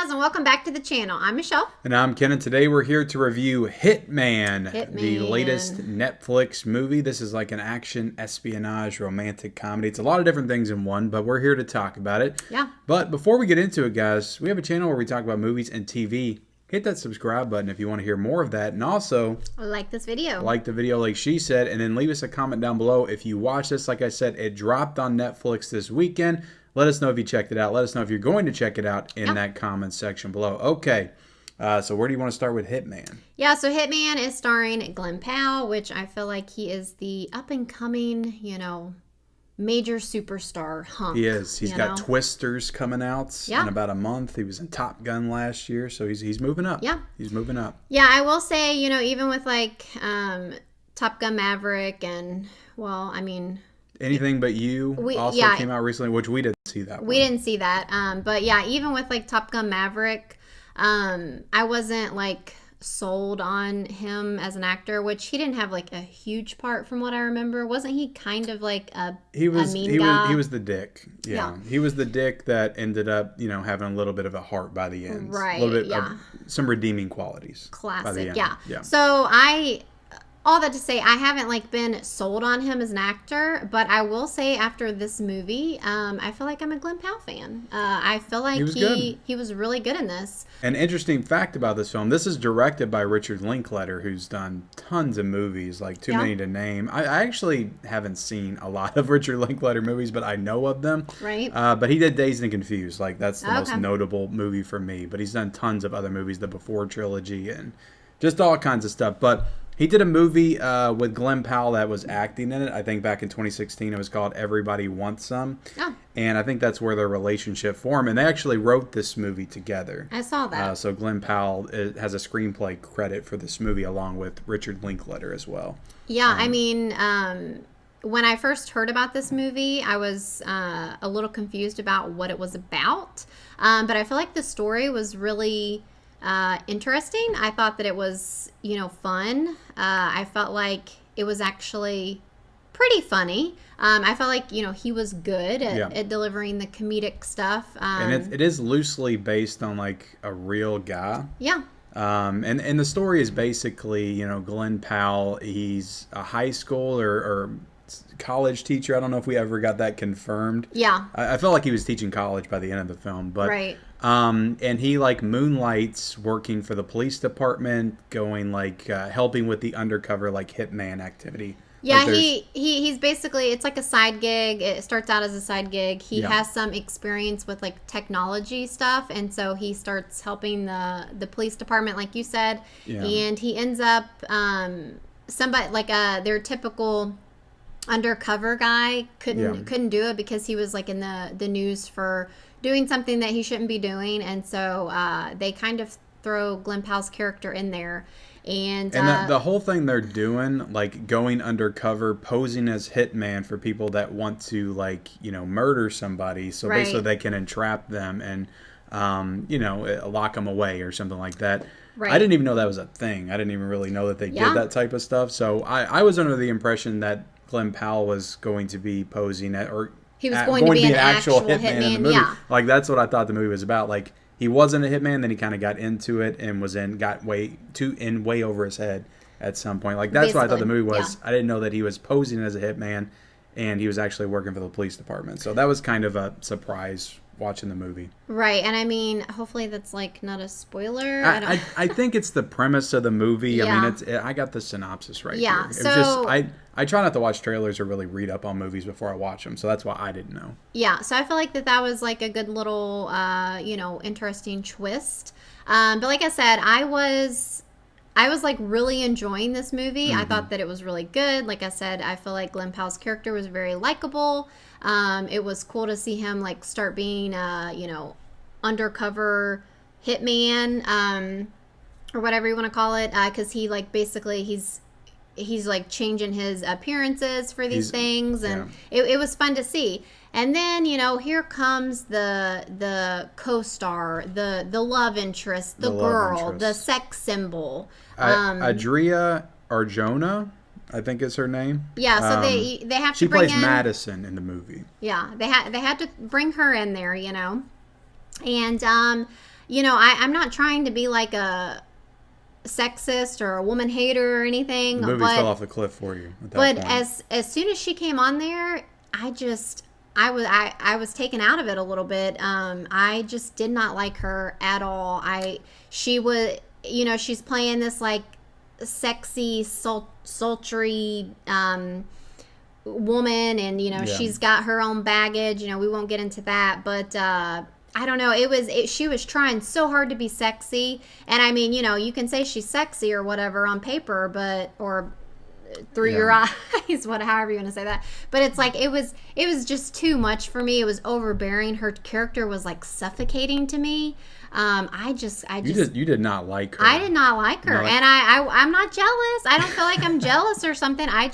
guys, and welcome back to the channel. I'm Michelle. And I'm Ken, and today we're here to review Hitman, the latest Netflix movie. This is like an action, espionage, romantic comedy. It's a lot of different things in one, but we're here to talk about it. Yeah. But before we get into it, guys, we have a channel where we talk about movies and TV. Hit that subscribe button if you want to hear more of that. And also, like this video. Like the video like she said, and then leave us a comment down below if you watch this. Like I said, it dropped on Netflix this weekend. Let us know if you checked it out. Let us know if you're going to check it out in that comment section below. Okay, so where do you want to start with Hitman? Yeah, so Hitman is starring Glen Powell, which I feel like he is the up-and-coming, major superstar hunk. He is. He's got Twisters coming out in about a month. He was in Top Gun last year, so he's moving up. Yeah. He's moving up. Yeah, I will say, even with like Top Gun Maverick and, Anything But You also came out recently, which we didn't see that one. We didn't see that. But yeah, even with like Top Gun Maverick, I wasn't like sold on him as an actor, which he didn't have like a huge part from what I remember. Wasn't he kind of like a mean guy? He was the dick. Yeah. He was the dick that ended up, having a little bit of a heart by the end. Right. A little bit of some redeeming qualities. Classic. By the end. Yeah. So all that to say, I haven't like been sold on him as an actor, but I will say after this movie, I feel like I'm a Glen Powell fan. I feel like he was really good in this. An interesting fact about this film, this is directed by Richard Linklater, who's done tons of movies, like too many to name. I actually haven't seen a lot of Richard Linklater movies, but I know of them. Right. But he did Dazed and Confused. Like that's the most notable movie for me. But he's done tons of other movies, the Before trilogy and just all kinds of stuff. But he did a movie with Glen Powell that was acting in it. I think back in 2016, it was called Everybody Wants Some. Oh. And I think that's where their relationship formed. And they actually wrote this movie together. I saw that. So Glen Powell has a screenplay credit for this movie along with Richard Linklater as well. Yeah, when I first heard about this movie, I was a little confused about what it was about. But I feel like the story was really interesting. I thought that it was, fun. I felt like it was actually pretty funny. I felt like, he was good at delivering the comedic stuff. And it is loosely based on like a real guy. Yeah. And the story is basically, Glen Powell, he's a high school or college teacher. I don't know if we ever got that confirmed. Yeah. I felt like he was teaching college by the end of the film, but right. And he like moonlights working for the police department, going like helping with the undercover like hitman activity. Yeah, like he's basically, it's like a side gig. It starts out as a side gig. He has some experience with like technology stuff, and so he starts helping the police department, like you said. Yeah. And he ends up somebody like their typical undercover guy couldn't do it because he was like in the news for doing something that he shouldn't be doing, and so they kind of throw Glen Powell's character in there. And the whole thing they're doing, like going undercover, posing as hitman for people that want to like, murder somebody. So basically they can entrap them and, lock them away or something like that. Right. I didn't even know that was a thing. I didn't even really know that they did that type of stuff. So I was under the impression that Glen Powell was going to be posing at, or he was going to be an actual hitman in the movie. Yeah. Like that's what I thought the movie was about. Like he wasn't a hitman, then he kind of got into it and got way over his head at some point. Like that's what I thought the movie was. Yeah. I didn't know that he was posing as a hitman and he was actually working for the police department. So that was kind of a surprise watching the movie. Right. And hopefully that's like not a spoiler. I think it's the premise of the movie. Yeah. I got the synopsis right here. It's just I try not to watch trailers or really read up on movies before I watch them, so that's why I didn't know. Yeah, so I feel like that was like a good little interesting twist. But like I said, I was like really enjoying this movie. I thought that it was really good. Like I said, I feel like Glen Powell's character was very likable. It was cool to see him like start being undercover hitman, or whatever you want to call it, because he like basically he's like changing his appearances for these things, and it was fun to see. And then here comes the co-star, the love interest, the girl, the sex symbol, Adria Arjona, I think is her name. Yeah, so they have to bring in... She plays Madison in the movie. Yeah, they had to bring her in there, And I'm not trying to be like a sexist or a woman hater or anything. The movie fell off the cliff for you at that but point. as soon as she came on there, I was taken out of it a little bit. I just did not like her at all. She was, she's playing this like sexy, sultry woman, and she's got her own baggage. We won't get into that, but I don't know. She was trying so hard to be sexy, and I mean, you can say she's sexy or whatever on paper, but or through your eyes, however you want to say that. But it's like it was just too much for me. It was overbearing. Her character was like suffocating to me. You did not like her. I did not like her, and I'm not jealous. I don't feel like I'm jealous or something. I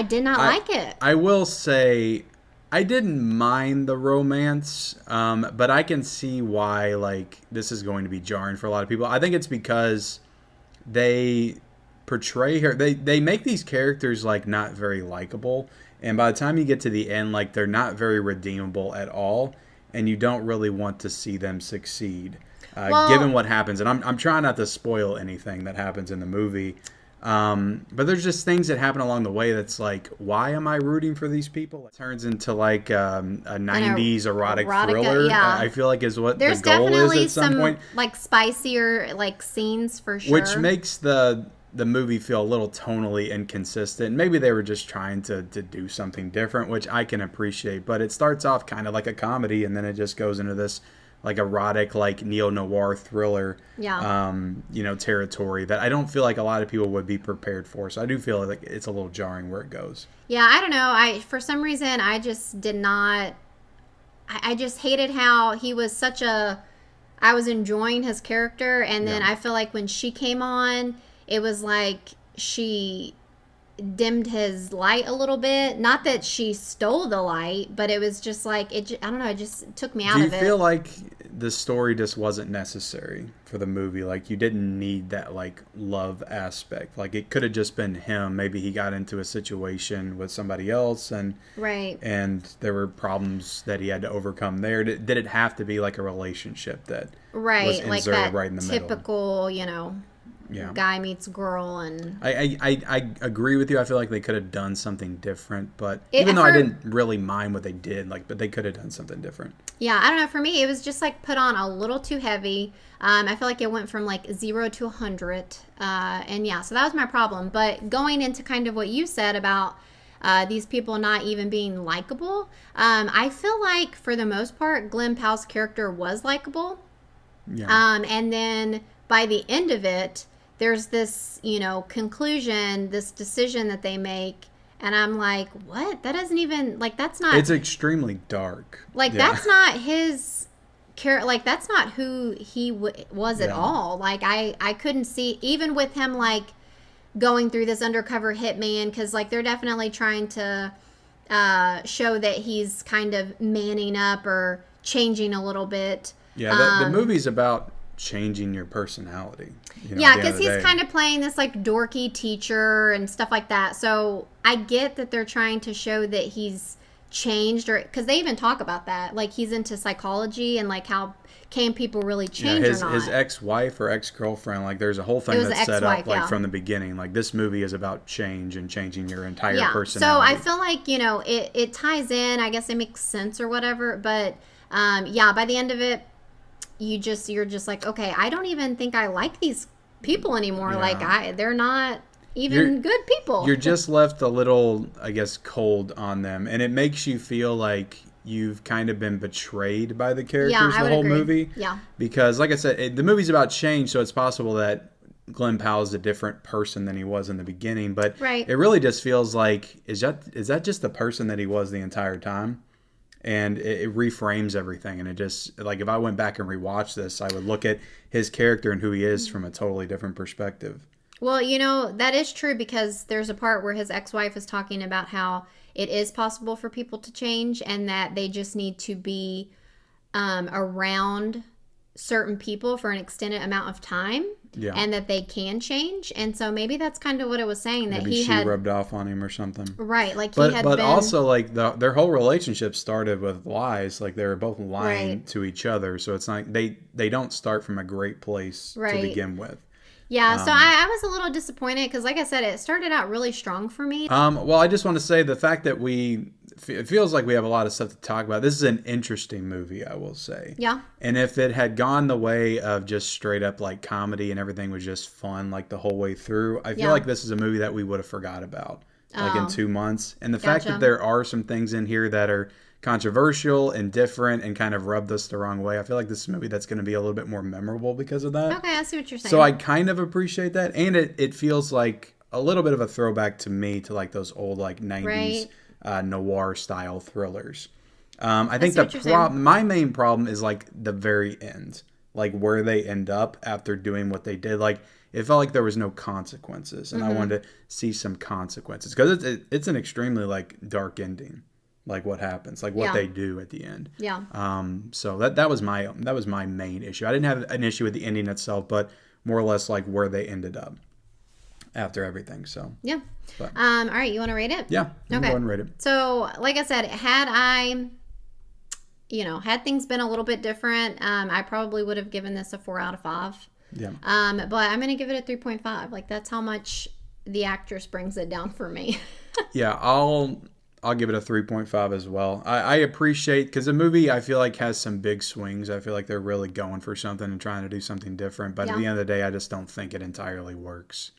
did not like it. I will say, I didn't mind the romance, but I can see why like this is going to be jarring for a lot of people. I think it's because they portray her. They make these characters like not very likable, and by the time you get to the end, like they're not very redeemable at all, and you don't really want to see them succeed, given what happens. And I'm trying not to spoil anything that happens in the movie. But there's just things that happen along the way that's like, why am I rooting for these people? It turns into like a 90s erotic thriller. Yeah. I feel like is what there's the goal definitely is at some point. Like spicier like scenes for sure. Which makes the movie feel a little tonally inconsistent. Maybe they were just trying to do something different, which I can appreciate. But it starts off kind of like a comedy, and then it just goes into this like erotic, like neo-noir thriller, territory that I don't feel like a lot of people would be prepared for. So I do feel like it's a little jarring where it goes. Yeah, I don't know. For some reason, I just did not. I just hated how he was such a. I was enjoying his character, and then I feel like when she came on, it was like she dimmed his light a little bit. Not that she stole the light, but it was just like I don't know. It just took me out of it. Do you feel like the story just wasn't necessary for the movie? Like you didn't need that like love aspect. Like it could have just been him. Maybe he got into a situation with somebody else, and there were problems that he had to overcome there. Did it have to be like a relationship that was inserted like that right in the typical, guy meets girl? And I agree with you. I feel like they could have done something different, but even though I didn't really mind what they did, but they could have done something different. Yeah, I don't know. For me, it was just like put on a little too heavy. I feel like it went from like 0 to 100, and so that was my problem. But going into kind of what you said about these people not even being likable, I feel like for the most part, Glen Powell's character was likable. Yeah. And then by the end of it, there's this, conclusion, this decision that they make. And I'm like, what? That doesn't even, that's not. It's extremely dark. That's not his character. That's not who he was at all. I couldn't see, even with him, going through this undercover hitman, because, they're definitely trying to show that he's kind of manning up or changing a little bit. Yeah, the movie's about changing your personality. Because he's kind of playing this dorky teacher and stuff like that. So I get that they're trying to show that he's changed, or because they even talk about that, he's into psychology and how can people really change or not. His ex-wife or ex-girlfriend, there's a whole thing that's set up from the beginning. This movie is about change and changing your entire personality. So I feel like it ties in. I guess it makes sense or whatever. But by the end of it, you're just like, okay, I don't even think I like these people anymore. They're not even good people. You're just left a little, I guess, cold on them, and it makes you feel like you've kind of been betrayed by the characters the whole movie. Yeah. Because, like I said, the movie's about change, so it's possible that Glen Powell's a different person than he was in the beginning. But it really just feels like, is that just the person that he was the entire time? And it reframes everything. And it just, if I went back and rewatched this, I would look at his character and who he is from a totally different perspective. Well, that is true, because there's a part where his ex-wife is talking about how it is possible for people to change, and that they just need to be around certain people for an extended amount of time. and that they can change. And so maybe that's kind of what it was saying, that maybe she rubbed off on him or something. Right, like but also like their whole relationship started with lies. Like they were both lying to each other, so it's like they don't start from a great place to begin with. Yeah, so I was a little disappointed because, like I said, it started out really strong for me. Well, I just want to say the fact that it feels like we have a lot of stuff to talk about. This is an interesting movie, I will say. Yeah. And if it had gone the way of just straight up like comedy and everything was just fun like the whole way through, I feel like this is a movie that we would have forgot about like in 2 months. And the fact that there are some things in here that are controversial and different and kind of rubbed us the wrong way, I feel like this is a movie that's going to be a little bit more memorable because of that. Okay, I see what you're saying. So I kind of appreciate that, and it feels like a little bit of a throwback to me to like those old like 90s noir style thrillers. I think my main problem is like the very end, like where they end up after doing what they did. Like it felt like there was no consequences, and I wanted to see some consequences because it's an extremely like dark ending. Like what happens, like what they do at the end. Yeah. So that was my main issue. I didn't have an issue with the ending itself, but more or less like where they ended up after everything. So yeah. But, all right, you want to rate it? Yeah. Okay. Go ahead and rate it. So, like I said, had things been a little bit different, I probably would have given this a 4 out of 5. Yeah. But I'm gonna give it a 3.5. Like that's how much the actress brings it down for me. Yeah, I'll give it a 3.5 as well. I appreciate, because the movie I feel like has some big swings. I feel like they're really going for something and trying to do something different. But at the end of the day, I just don't think it entirely works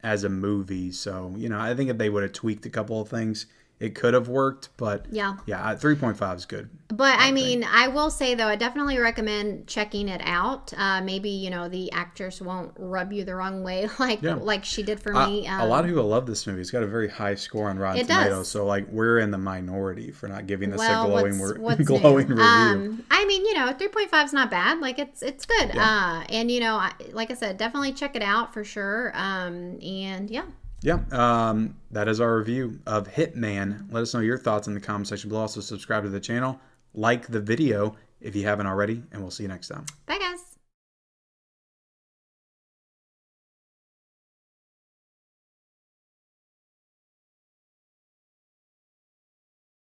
as a movie. So, I think if they would have tweaked a couple of things, it could have worked. But yeah, 3.5 is good. But I mean, I will say though, I definitely recommend checking it out. Maybe the actress won't rub you the wrong way like she did for me. A lot of people love this movie. It's got a very high score on Rotten Tomatoes, so like we're in the minority for not giving this a glowing review. I mean, 3.5 is not bad. Like it's good. Yeah. And like I said, definitely check it out for sure. And yeah. Yeah, that is our review of Hitman. Let us know your thoughts in the comment section below. Also, subscribe to the channel, like the video if you haven't already, and we'll see you next time. Bye, guys.